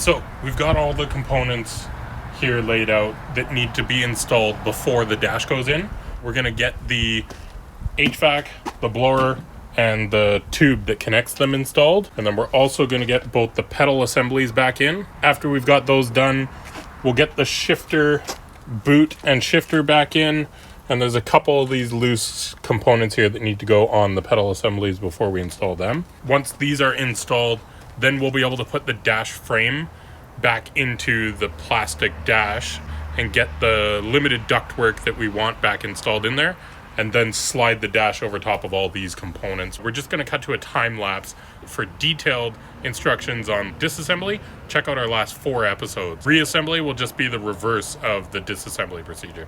So we've got all the components here laid out that need to be installed before the dash goes in. We're gonna get the HVAC, the blower, and the tube that connects them installed. And then we're also gonna get both the pedal assemblies back in. After we've got those done, we'll get the shifter, boot and shifter back in. And there's a couple of these loose components here that need to go on the pedal assemblies before we install them. Once these are installed, then we'll be able to put the dash frame back into the plastic dash and get the limited ductwork that we want back installed in there, and then slide the dash over top of all these components. We're just going to cut to a time lapse. For detailed instructions on disassembly, check out our last 4 episodes. Reassembly will just be the reverse of the disassembly procedure.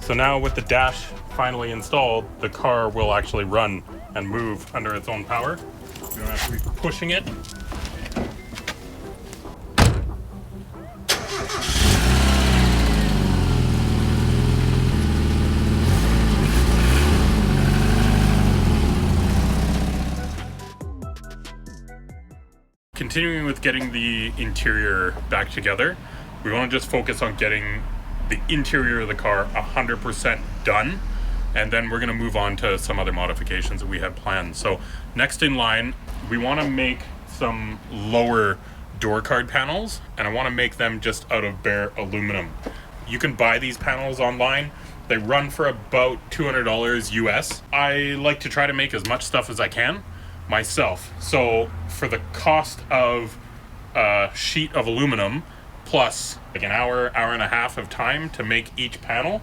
So now with the dash finally installed, the car will actually run and move under its own power. You don't have to be pushing it. Continuing with getting the interior back together, we want to just focus on getting the interior of the car 100% done, and then we're going to move on to some other modifications that we have planned. So next in line, we want to make some lower door card panels, and I want to make them just out of bare aluminum. You can buy these panels online. They run for about $200 US. I like to try to make as much stuff as I can myself. So for the cost of a sheet of aluminum plus like an hour and a half of time to make each panel,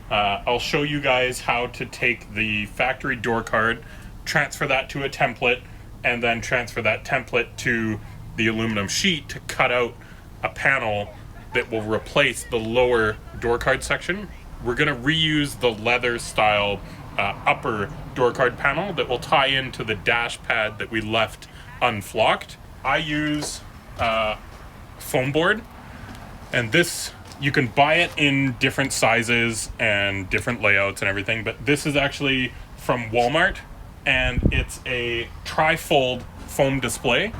I'll show you guys how to take the factory door card, transfer that to a template, and then transfer that template to the aluminum sheet to cut out a panel that will replace the lower door card section. We're going to reuse the leather style upper door card panel that will tie into the dash pad that we left unflocked. I use foam board, and this, you can buy it in different sizes and different layouts and everything, but this is actually from Walmart, and it's a tri-fold foam display.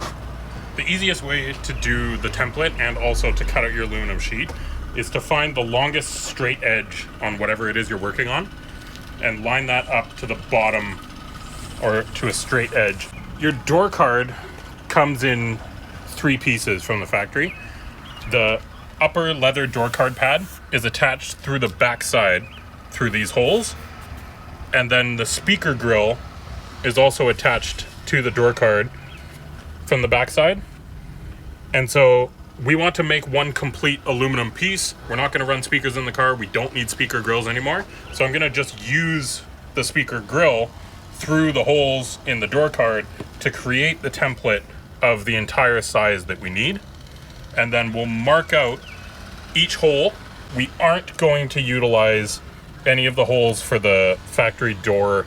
The easiest way to do the template and also to cut out your aluminum sheet is to find the longest straight edge on whatever it is you're working on and line that up to the bottom or to a straight edge. Your door card comes in 3 pieces from the factory. The upper leather door card pad is attached through the back side through these holes, and then the speaker grill is also attached to the door card from the backside. And so we want to make one complete aluminum piece. We're not going to run speakers in the car. We don't need speaker grills anymore. So I'm going to just use the speaker grill through the holes in the door card to create the template of the entire size that we need. And then we'll mark out each hole. We aren't going to utilize any of the holes for the factory door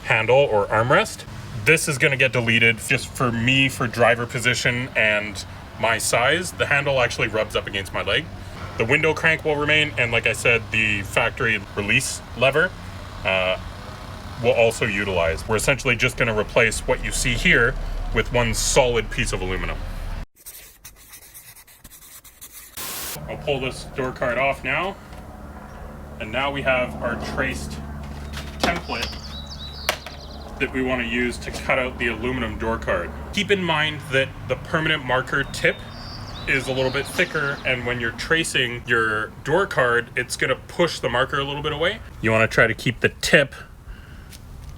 handle or armrest. This is going to get deleted just for me, for driver position and my size. The handle actually rubs up against my leg. The window crank will remain, and like I said, the factory release lever will also utilize. We're essentially just going to replace what you see here with one solid piece of aluminum. I'll pull this door card off now, and now we have our traced template that we want to use to cut out the aluminum door card. Keep in mind that the permanent marker tip is a little bit thicker, and when you're tracing your door card, it's going to push the marker a little bit away. You want to try to keep the tip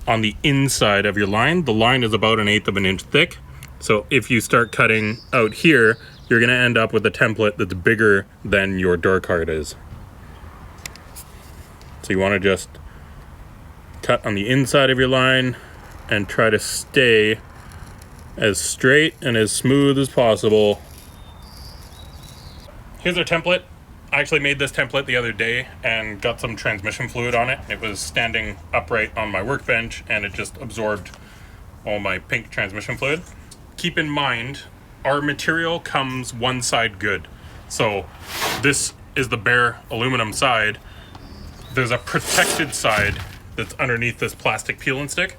on the inside of your line. The line is about 1/8 of an inch thick. So if you start cutting out here, you're going to end up with a template that's bigger than your door card is. So you want to just cut on the inside of your line and try to stay as straight and as smooth as possible. Here's our template. I actually made this template the other day and got some transmission fluid on it. It was standing upright on my workbench and it just absorbed all my pink transmission fluid. Keep in mind, our material comes one side good. So this is the bare aluminum side. There's a protected side that's underneath this plastic peel and stick.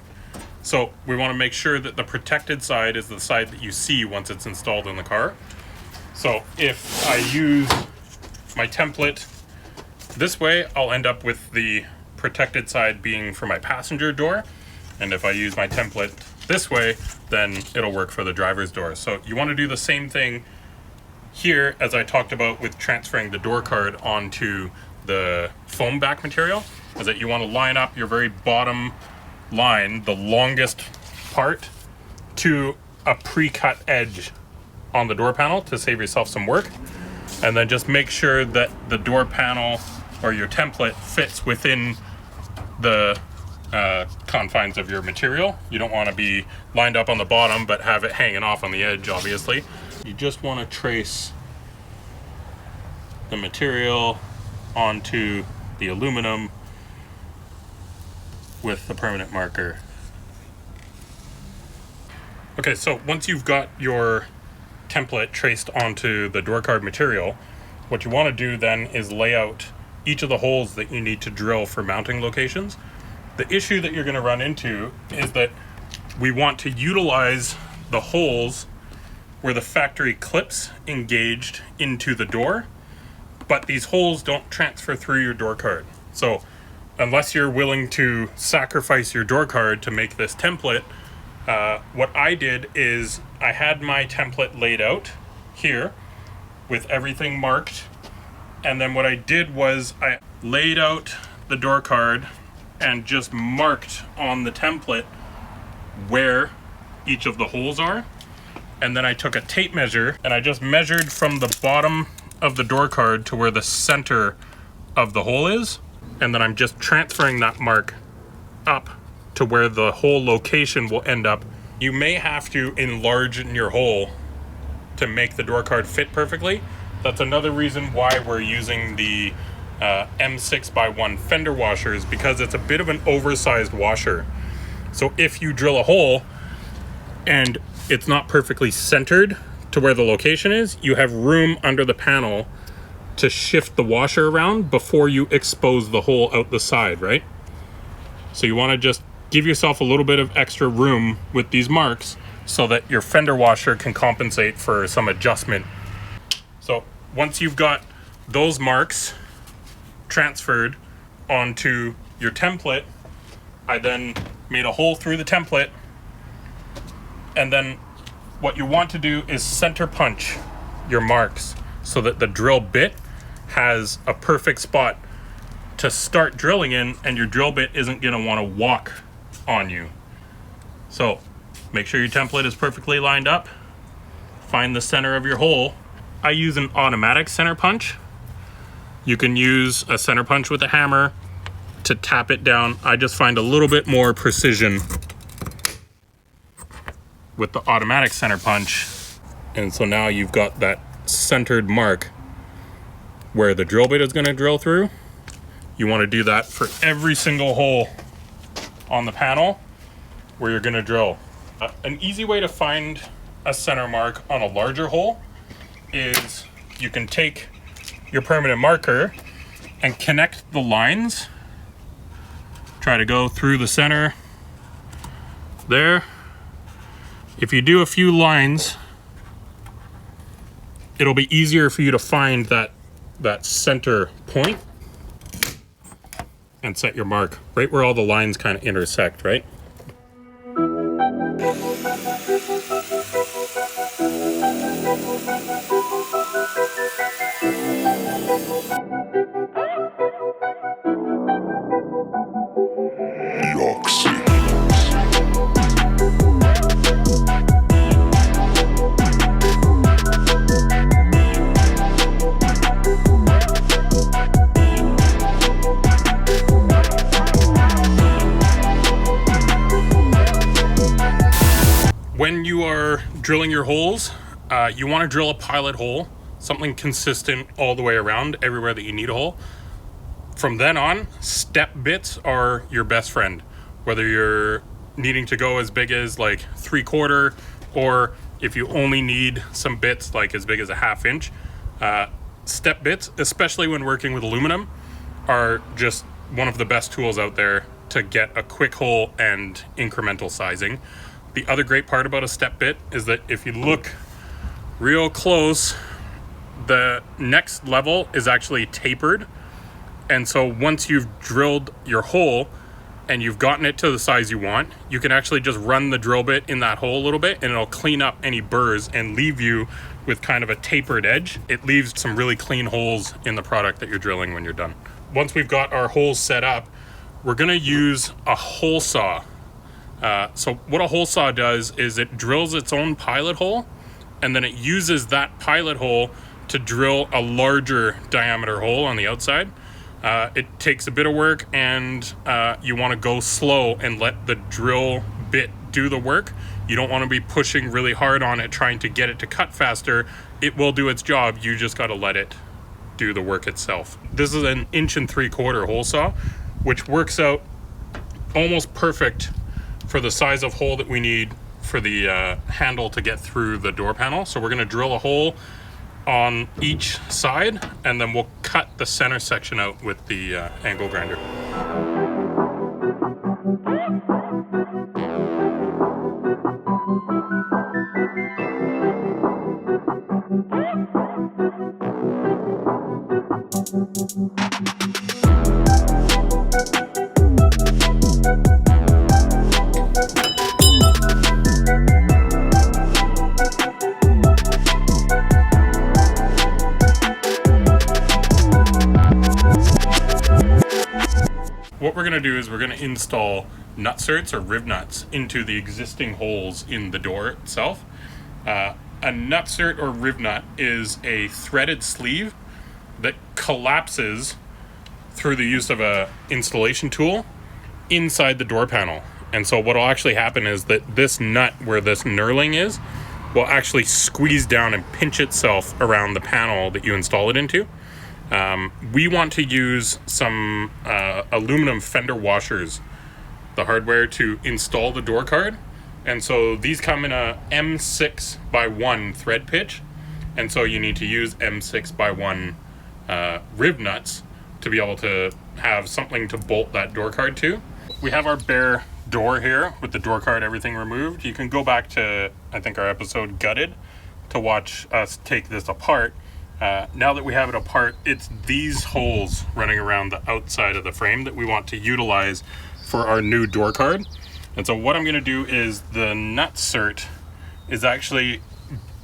So we want to make sure that the protected side is the side that you see once it's installed in the car. So if I use my template this way, I'll end up with the protected side being for my passenger door. And if I use my template this way, then it'll work for the driver's door. So you want to do the same thing here as I talked about with transferring the door card onto the foam back material, is that you want to line up your very bottom line, the longest part, to a pre-cut edge on the door panel to save yourself some work. And then just make sure that the door panel or your template fits within the confines of your material. You don't want to be lined up on the bottom but have it hanging off on the edge, obviously. You just want to trace the material onto the aluminum with the permanent marker. Okay, so once you've got your template traced onto the door card material, what you want to do then is lay out each of the holes that you need to drill for mounting locations. The issue that you're going to run into is that we want to utilize the holes where the factory clips engaged into the door, but these holes don't transfer through your door card. So unless you're willing to sacrifice your door card to make this template, what I did is I had my template laid out here with everything marked, and then what I did was I laid out the door card and just marked on the template where each of the holes are, and then I took a tape measure and I just measured from the bottom of the door card to where the center of the hole is, and then I'm just transferring that mark up to where the hole location will end up. You may have to enlarge your hole to make the door card fit perfectly. That's another reason why we're using the M6x1 fender washers, because it's a bit of an oversized washer. So if you drill a hole and it's not perfectly centered to where the location is, you have room under the panel to shift the washer around before you expose the hole out the side, right? So you want to just give yourself a little bit of extra room with these marks so that your fender washer can compensate for some adjustment. So once you've got those marks transferred onto your template, I then made a hole through the template, and then what you want to do is center punch your marks so that the drill bit has a perfect spot to start drilling in, and your drill bit isn't going to want to walk on you. So make sure your template is perfectly lined up, find the center of your hole. I use an automatic center punch. You can use a center punch with a hammer to tap it down. I just find a little bit more precision with the automatic center punch. And so now you've got that centered mark where the drill bit is going to drill through. You want to do that for every single hole on the panel where you're going to drill. An easy way to find a center mark on a larger hole is you can take your permanent marker and connect the lines. Try to go through the center there. If you do a few lines, it'll be easier for you to find that center point and set your mark right where all the lines kind of intersect, right? When you are drilling your holes, you want to drill a pilot hole, something consistent all the way around, everywhere that you need a hole. From then on, step bits are your best friend. Whether you're needing to go as big as like 3/4, or if you only need some bits like as big as a 1/2 inch, step bits, especially when working with aluminum, are just one of the best tools out there to get a quick hole and incremental sizing. The other great part about a step bit is that if you look real close, the next level is actually tapered. And so once you've drilled your hole and you've gotten it to the size you want, you can actually just run the drill bit in that hole a little bit and it'll clean up any burrs and leave you with kind of a tapered edge. It leaves some really clean holes in the product that you're drilling when you're done. Once we've got our holes set up, we're gonna use a hole saw. So what a hole saw does is it drills its own pilot hole, and then it uses that pilot hole to drill a larger diameter hole on the outside. It takes a bit of work, and you want to go slow and let the drill bit do the work. You don't want to be pushing really hard on it, trying to get it to cut faster. It will do its job. You just got to let it do the work itself. This is an 1 3/4 hole saw, which works out almost perfect for the size of hole that we need for the handle to get through the door panel. So we're going to drill a hole on each side, and then we'll cut the center section out with the angle grinder. What we're going to do is we're going to install nutserts or riv nuts into the existing holes in the door itself. A nutsert or riv nut is a threaded sleeve that collapses through the use of a installation tool inside the door panel. And so what will actually happen is that this nut where this knurling is will actually squeeze down and pinch itself around the panel that you install it into. We want to use some aluminum fender washers, the hardware, to install the door card. And so these come in a M6x1 thread pitch. And so you need to use M6x1 riv nuts to be able to have something to bolt that door card to. We have our bare door here with the door card, everything removed. You can go back to, I think, our episode Gutted to watch us take this apart. Now that we have it apart, it's these holes running around the outside of the frame that we want to utilize for our new door card. And so what I'm going to do is the nutsert is actually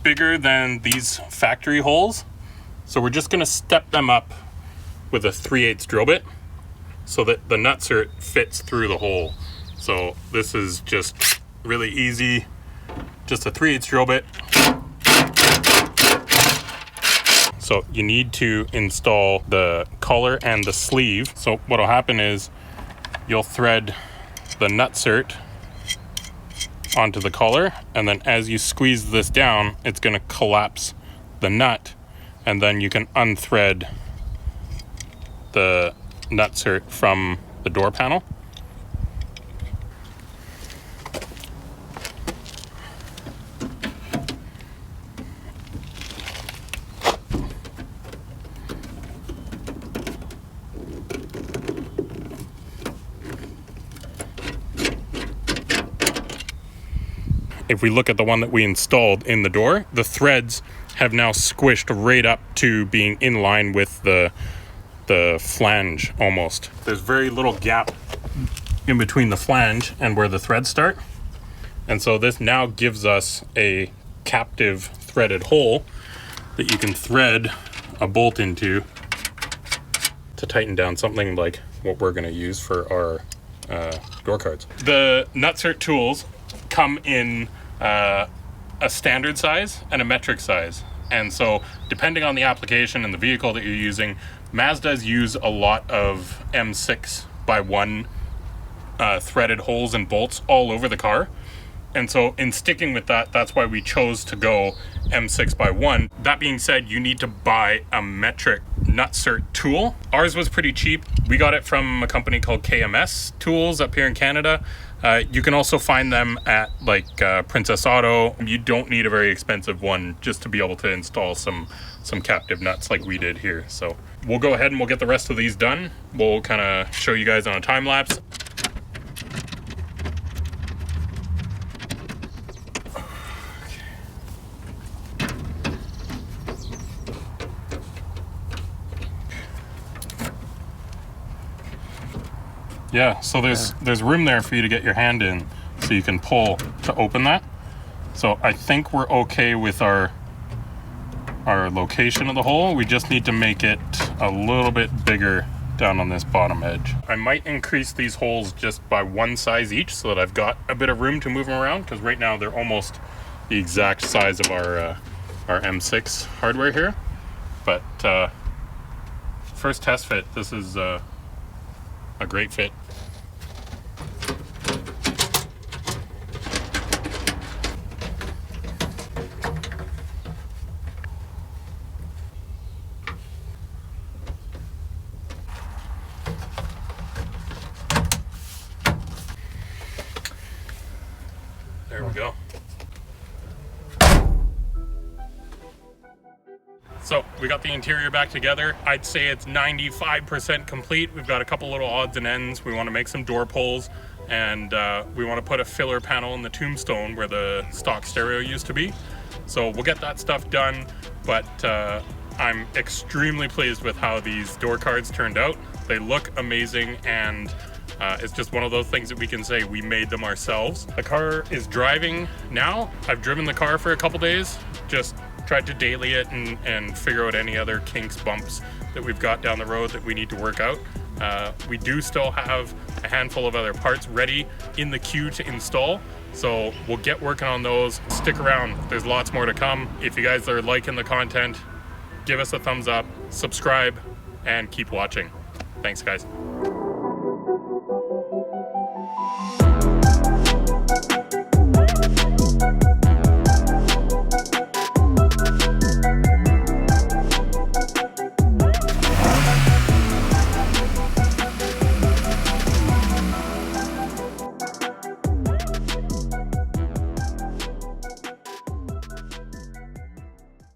bigger than these factory holes. So we're just going to step them up with a 3/8 drill bit so that the nutsert fits through the hole. So this is just really easy, just a 3/8 drill bit. So you need to install the collar and the sleeve. So what'll happen is you'll thread the nutsert onto the collar, and then as you squeeze this down, it's going to collapse the nut, and then you can unthread the nutsert from the door panel. If we look at the one that we installed in the door, the threads have now squished right up to being in line with the flange almost. There's very little gap in between the flange and where the threads start. And so this now gives us a captive threaded hole that you can thread a bolt into to tighten down something like what we're gonna use for our door cards. The nutsert tools come in a standard size and a metric size, and so depending on the application and the vehicle that you're using, Mazdas use a lot of M6x1 threaded holes and bolts all over the car, and so in sticking with that, that's why we chose to go M6x1. That being said, you need to buy a metric nutsert tool. Ours was pretty cheap. We got it from a company called KMS Tools up here in Canada. You can also find them at like Princess Auto. You don't need a very expensive one just to be able to install some captive nuts like we did here. So we'll go ahead and we'll get the rest of these done. We'll kind of show you guys on a time lapse. Yeah, so there's room there for you to get your hand in, so you can pull to open that. So I think we're okay with our location of the hole. We just need to make it a little bit bigger down on this bottom edge. I might increase these holes just by one size each so that I've got a bit of room to move them around, because right now they're almost the exact size of our M6 hardware here. But first test fit, this is a great fit. There we go. So we got the interior back together. I'd say it's 95% complete. We've got a couple little odds and ends. We want to make some door pulls, and we want to put a filler panel in the tombstone where the stock stereo used to be. So we'll get that stuff done, but I'm extremely pleased with how these door cards turned out. They look amazing, and it's just one of those things that we can say we made them ourselves. The car is driving now. I've driven the car for a couple days, just tried to daily it and figure out any other kinks, bumps that we've got down the road that we need to work out. We do still have a handful of other parts ready in the queue to install, so we'll get working on those. Stick around, there's lots more to come. If you guys are liking the content, give us a thumbs up, subscribe, and keep watching. Thanks, guys.